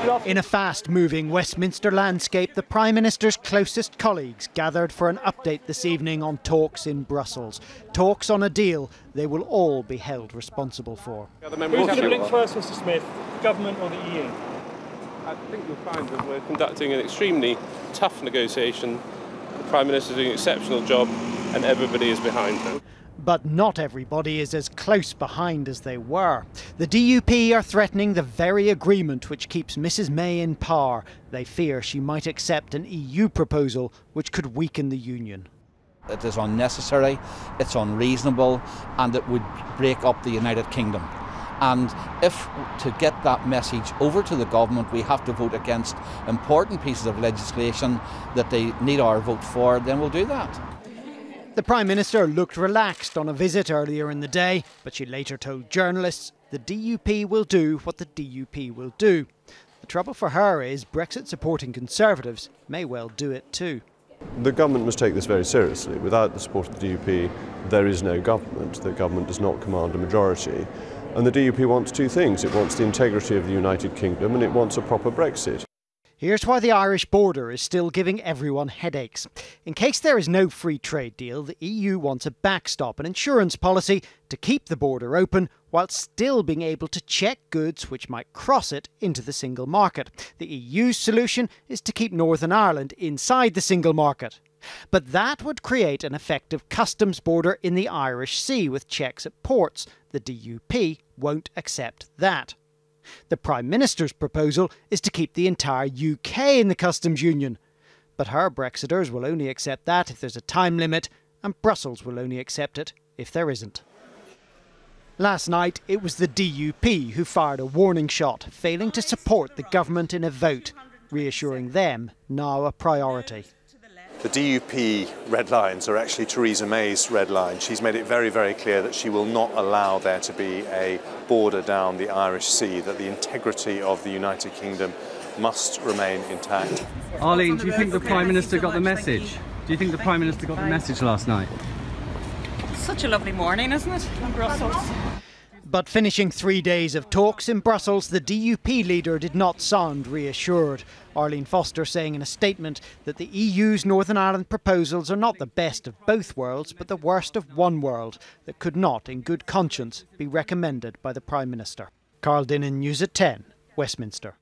In a fast-moving Westminster landscape, the Prime Minister's closest colleagues gathered for an update this evening on talks in Brussels. Talks on a deal they will all be held responsible for. Who's going to blink first, Mr Smith, the government or the EU? I think you'll find that we're conducting an extremely tough negotiation. The Prime Minister's doing an exceptional job and everybody is behind her. But not everybody is as close behind as they were. The DUP are threatening the very agreement which keeps Mrs May in power. They fear she might accept an EU proposal which could weaken the union. It is unnecessary, it's unreasonable, and it would break up the United Kingdom. And if to get that message over to the government we have to vote against important pieces of legislation that they need our vote for, then we'll do that. The Prime Minister looked relaxed on a visit earlier in the day, but she later told journalists the DUP will do what the DUP will do. The trouble for her is Brexit-supporting Conservatives may well do it too. The government must take this very seriously. Without the support of the DUP, there is no government. The government does not command a majority. And the DUP wants two things. It wants the integrity of the United Kingdom and it wants a proper Brexit. Here's why the Irish border is still giving everyone headaches. In case there is no free trade deal, the EU wants a backstop, an insurance policy to keep the border open while still being able to check goods which might cross it into the single market. The EU's solution is to keep Northern Ireland inside the single market. But that would create an effective customs border in the Irish Sea with checks at ports. The DUP won't accept that. The Prime Minister's proposal is to keep the entire UK in the customs union. But her Brexiters will only accept that if there's a time limit, and Brussels will only accept it if there isn't. Last night, it was the DUP who fired a warning shot, failing to support the government in a vote, reassuring them now a priority. The DUP red lines are actually Theresa May's red line. She's made it very, very clear that she will not allow there to be a border down the Irish Sea, that the integrity of the United Kingdom must remain intact. Arlene, do you think the Prime Minister got the message? Do you think the Prime Minister got the message last night? Such a lovely morning, isn't it, in Brussels? But finishing 3 days of talks in Brussels, the DUP leader did not sound reassured. Arlene Foster saying in a statement that the EU's Northern Ireland proposals are not the best of both worlds, but the worst of one world that could not, in good conscience, be recommended by the Prime Minister. Carl Dinnan, News at 10, Westminster.